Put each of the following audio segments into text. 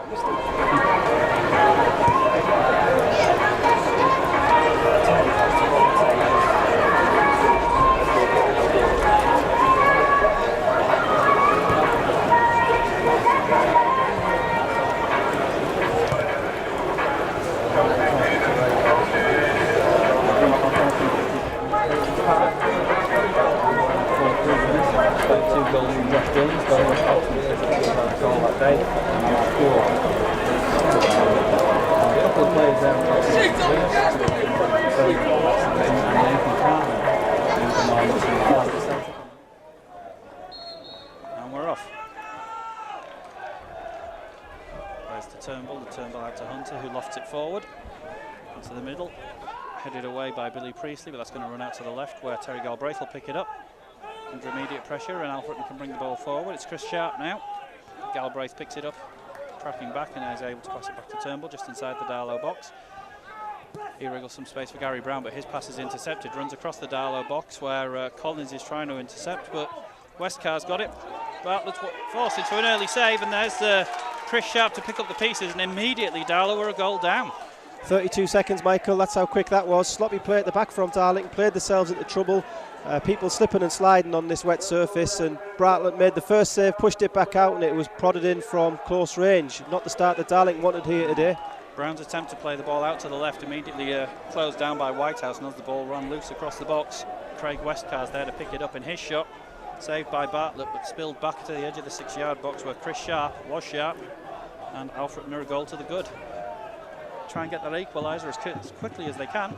And we're off. There's the Turnbull out to Hunter, who lofts it forward into the middle, headed away by Billy Priestley, but that's going to run out to the left where Terry Galbraith will pick it up under immediate pressure, and Alfreton can bring the ball forward. It's Chris Sharp now. Galbraith picks it up, tracking back, and is able to pass it back to Turnbull just inside the Darlow box. He wriggles some space for Gary Brown, but his pass is intercepted. Runs across the Darlow box where Collins is trying to intercept, but Westcar's got it. Bartlett's forced into an early save, and there's Chris Sharp to pick up the pieces, and immediately Darlow were a goal down. 32 seconds, Michael, that's how quick that was. Sloppy play at the back from Darlington, played themselves into trouble. People slipping and sliding on this wet surface, and Bartlett made the first save, pushed it back out, and it was prodded in from close range. Not the start that Darlington wanted here today. Brown's attempt to play the ball out to the left immediately closed down by Whitehouse, and as the ball ran loose across the box, Craig Westcar's there to pick it up in his shot. Saved by Bartlett, but spilled back to the edge of the 6-yard box where Chris Sharp was sharp, and Alfreton are a goal to the good. Try and get that equaliser as quickly as they can.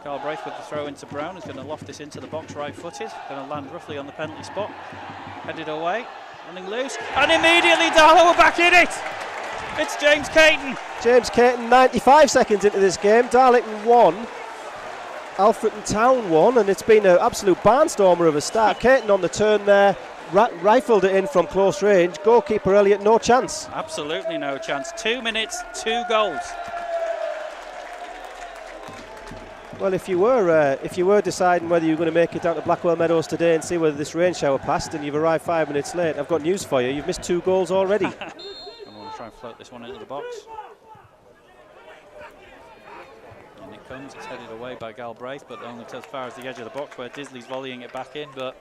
Galbraith with the throw into Brown, is going to loft this into the box right-footed, going to land roughly on the penalty spot. Headed away, running loose, and immediately Darlow are back in it! It's James Caton. James Caton, 95 seconds into this game. Darlington 1, Alfreton Town 1, and it's been an absolute barnstormer of a start. Caton on the turn there, rifled it in from close range. Goalkeeper Elliott, no chance. Absolutely no chance. 2 minutes, 2 goals. Well, if you were deciding whether you were going to make it down to Blackwell Meadows today and see whether this rain shower passed, and you've arrived 5 minutes late, I've got news for you. You've missed 2 goals already. I'm going to try and float this one into the box. And it comes. It's headed away by Galbraith, but only as far as the edge of the box where Disley's volleying it back in, but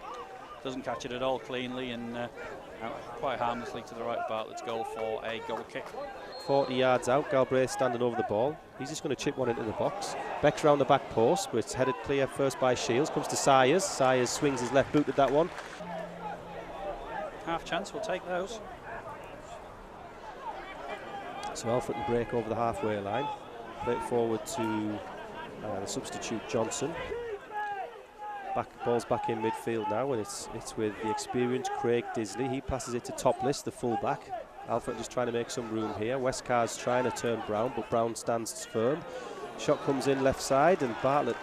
doesn't catch it at all cleanly, and out quite harmlessly to the right of Bartlett's goal for a goal kick. 40 yards out, Galbraith standing over the ball. He's just going to chip one into the box. Beck's round the back post, but it's headed clear first by Shields. Comes to Sayers. Sayers swings his left boot at that one. Half chance, we'll take those. So Alfreton break over the halfway line. Play it forward to the substitute Johnson. Ball's back in midfield now, and it's with the experienced Craig Disley. He passes it to Topless, the full-back. Alfred just trying to make some room here. Westcar's trying to turn Brown, but Brown stands firm. Shot comes in left side, and Bartlett,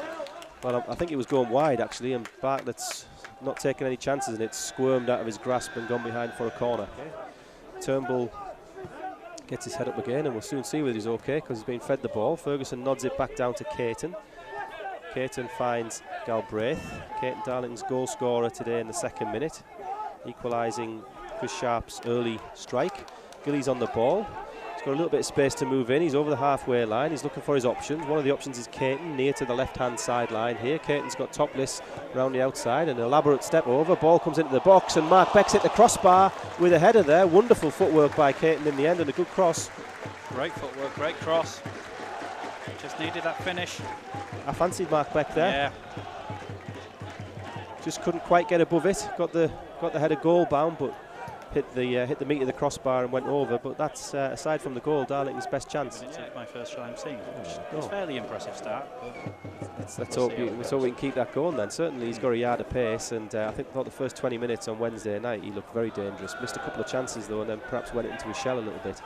well, I think it was going wide actually, and Bartlett's not taking any chances, and it's squirmed out of his grasp and gone behind for a corner. Turnbull gets his head up again, and we'll soon see whether he's okay because he's been fed the ball. Ferguson nods it back down to Caton. Caton finds Galbraith. Caton, Darlington's goal scorer today in the 2nd minute, equalising Chris Sharp's early strike. Gilly's on the ball. He's got a little bit of space to move in. He's over the halfway line. He's looking for his options. One of the options is Caton, near to the left-hand sideline here. Caton's got Topless round the outside, an elaborate step over. Ball comes into the box, and Mark Beck's hit the crossbar with a header there. Wonderful footwork by Caton in the end, and a good cross. Great footwork, great cross. Just needed that finish. I fancied Mark Beck there. Yeah. Just couldn't quite get above it. Got the header goal bound, but hit the meat of the crossbar and went over. But that's aside from the goal, Darlington's best chance. It's my first time seeing it, which is a fairly impressive start. Let's hope we can keep that going then. Certainly he's got a yard of pace, and I thought the first 20 minutes on Wednesday night he looked very dangerous. Missed a couple of chances though, and then perhaps went into his shell a little bit.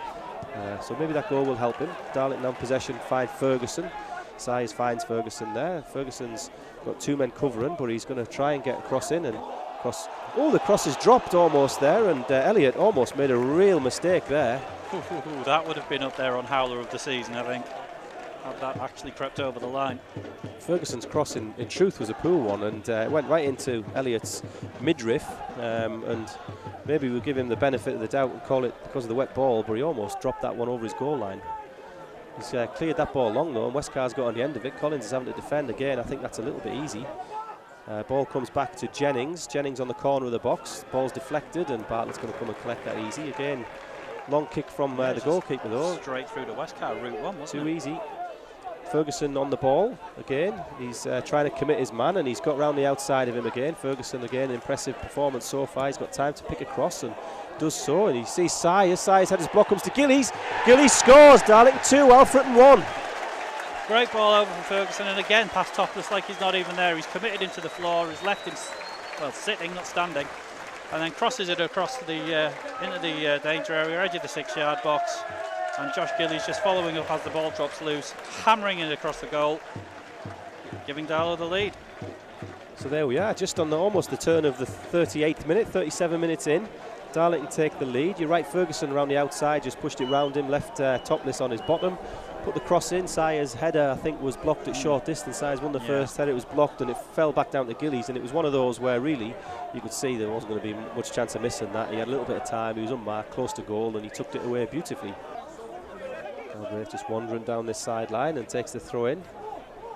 So maybe that goal will help him. Darlington on possession find Ferguson. Sayers finds Ferguson there. Ferguson's got 2 men covering, but he's going to try and get a cross in, and cross. Oh, the cross is dropped almost there, and Elliott almost made a real mistake there. That would have been up there on Howler of the season, I think. had that actually crept over the line. Ferguson's cross in truth was a poor one, and went right into Elliott's midriff, and maybe we'll give him the benefit of the doubt and call it because of the wet ball, but he almost dropped that one over his goal line. He's cleared that ball long though, and Westcar's got on the end of it. Collins is having to defend again. I think that's a little bit easy. Ball comes back to Jennings. Jennings on the corner of the box. Ball's deflected, and Bartlett's going to come and collect that easy. Again, long kick from the goalkeeper though. Straight through to Westcar, route one, wasn't it? Too easy. Ferguson on the ball again. He's trying to commit his man, and he's got round the outside of him again. Ferguson again, impressive performance so far. He's got time to pick across and does so, and he sees Sayers. Sayers had his block, comes to Gillies. Gillies scores. Darlington 2, Alfreton 1. Great ball over from Ferguson, and again past Topless like he's not even there. He's committed him to the floor. He's left him, well, sitting, not standing, and then crosses it across the into the danger area, edge of the 6-yard box. And Josh Gillies just following up as the ball drops loose, hammering it across the goal, giving Darlow the lead. So there we are, just on almost the turn of the 38th minute, 37 minutes in. Darlington take the lead. You're right, Ferguson around the outside just pushed it round him, left Topless on his bottom, put the cross in. Sayers' header, I think, was blocked at short distance. Sayers won the first header, it was blocked, and it fell back down to Gillies, and it was one of those where really you could see there wasn't going to be much chance of missing that. He had a little bit of time, he was unmarked, close to goal, and he tucked it away beautifully. Galbraith just wandering down this sideline and takes the throw in.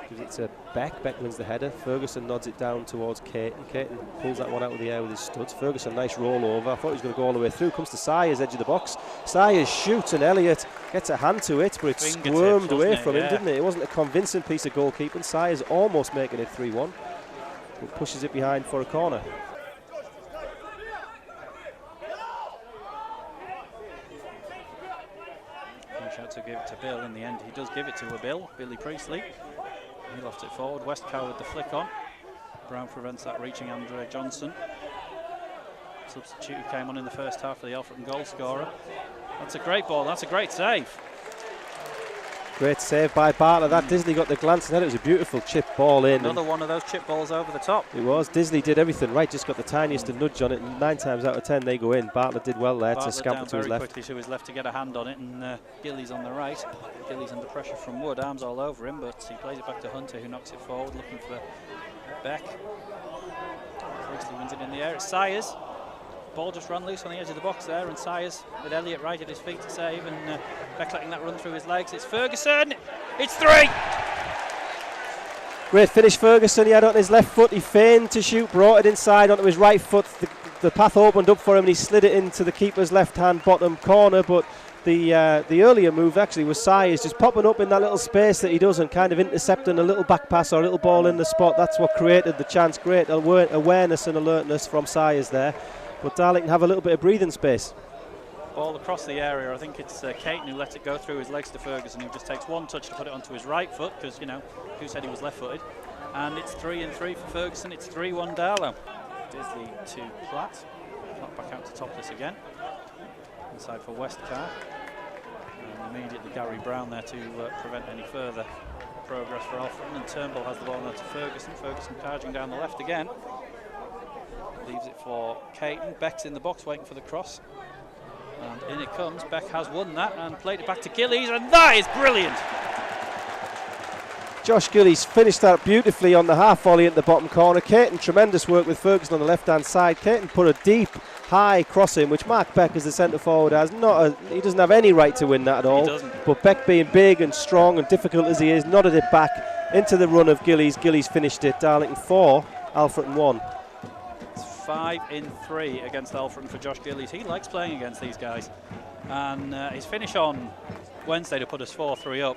Gives it to Beck. Beck wins the header. Ferguson nods it down towards Caton. Caton pulls that one out of the air with his studs. Ferguson, nice roll over. I thought he was going to go all the way through. Comes to Sayers, edge of the box. Sayers shoots, and Elliott gets a hand to it, but it squirmed away from him, didn't it? It wasn't a convincing piece of goalkeeping. Sayers almost making it 3-1, but pushes it behind for a corner. Out to give it to Bill. In the end, he does give it to a Billy Priestley. He lofts it forward. Westcar with the flick on. Brown prevents that reaching Andre Johnson. Substitute who came on in the first half for the Alfreton goal scorer. That's a great ball. That's a great save. Great save by Bartlett. That Disley got the glance and it was a beautiful chip ball in. Another one of those chip balls over the top. It was. Disley did everything right, just got the tiniest of nudge on it, and 9 times out of 10 they go in. Bartlett did well there to scamper to his left. Quickly to his left to get a hand on it, and Gillies on the right. Gillies under pressure from Wood, arms all over him, but he plays it back to Hunter, who knocks it forward, looking for Beck. Priestley wins it in the air. It's Sayers. Ball just ran loose on the edge of the box there, and Sayers with Elliott right at his feet to save, and Beck letting that run through his legs. It's Ferguson. It's 3. Great finish, Ferguson. He had it on his left foot. He feigned to shoot, brought it inside onto his right foot. The path opened up for him, and he slid it into the keeper's left-hand bottom corner. But the earlier move actually was Sayers just popping up in that little space that he does and kind of intercepting a little back pass or a little ball in the spot. That's what created the chance. Great awareness and alertness from Sayers there. But Darlington have a little bit of breathing space. Ball across the area. I think it's Caton who lets it go through his legs to Ferguson, who just takes one touch to put it onto his right foot, because, you know, who said he was left-footed? And it's 3-3 for Ferguson. It's 3-1 Darlow. Disley to Platt. Platt back out to Topless again. Inside for Westcar. And immediately Gary Brown there to prevent any further progress for Alfreton. And Turnbull has the ball now to Ferguson. Ferguson charging down the left again. Leaves it for Caton. Beck's in the box waiting for the cross. And in it comes. Beck has won that and played it back to Gillies, and that is brilliant. Josh Gillies finished that beautifully on the half volley at the bottom corner. Caton, tremendous work with Ferguson on the left-hand side. Caton put a deep, high cross in, which Mark Beck as the centre forward has he doesn't have any right to win that at all. He doesn't. But Beck, being big and strong and difficult as he is, nodded it back into the run of Gillies. Gillies finished it. Darlington 4, Alfreton 1. 5-3 against Alfreton for Josh Gillies. He likes playing against these guys, and his finish on Wednesday to put us 4-3 up,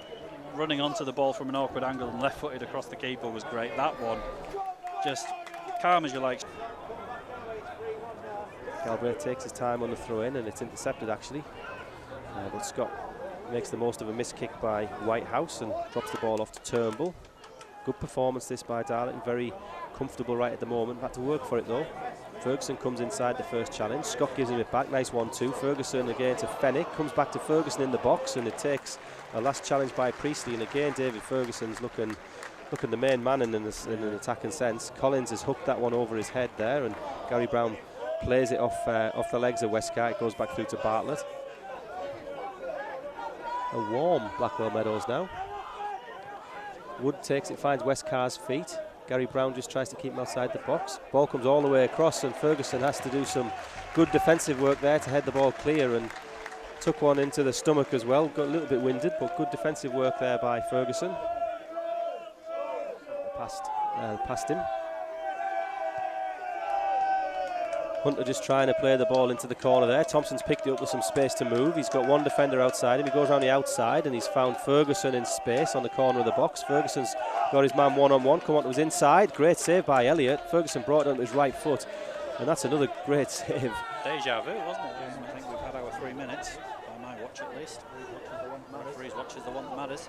running onto the ball from an awkward angle and left-footed across the keeper, was great. That one, just calm as you like. Galbraith takes his time on the throw-in, and it's intercepted actually, but Scott makes the most of a missed kick by Whitehouse and drops the ball off to Turnbull. Good performance this by Darlington, very comfortable right at the moment. Had to work for it though. Ferguson comes inside the first challenge. Scott gives him it back. Nice 1-2. Ferguson again to Fenwick. Comes back to Ferguson in the box, and it takes a last challenge by Priestley. And again, David Ferguson's looking the main man in an attacking sense. Collins has hooked that one over his head there, and Gary Brown plays it off the legs of Westcar. It goes back through to Bartlett. A warm Blackwell Meadows now. Wood takes it, finds West Carr's feet. Gary Brown just tries to keep him outside the box. Ball comes all the way across, and Ferguson has to do some good defensive work there to head the ball clear, and took one into the stomach as well. Got a little bit winded, but good defensive work there by Ferguson. Past him. Hunter just trying to play the ball into the corner there. Thompson's picked it up with some space to move. He's got one defender outside him. He goes around the outside and he's found Ferguson in space on the corner of the box. Ferguson's got his man one-on-one. Come on to his inside. Great save by Elliott. Ferguson brought it on his right foot. And that's another great save. Deja vu, wasn't it? I think we've had our 3 minutes, by my watch at least. Referee's watch is the one that matters.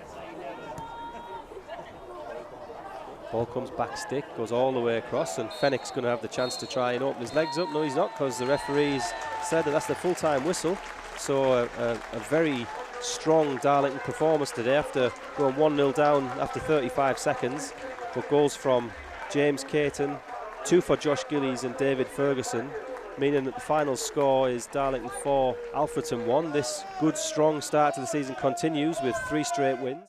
Ball comes back stick, goes all the way across, and Fenwick's going to have the chance to try and open his legs up. No, he's not, because the referee's said that that's the full-time whistle. So a very strong Darlington performance today after going 1-0 down after 35 seconds. But goals from James Caton, 2 for Josh Gillies and David Ferguson, meaning that the final score is Darlington 4, Alfreton 1. This good, strong start to the season continues with 3 straight wins.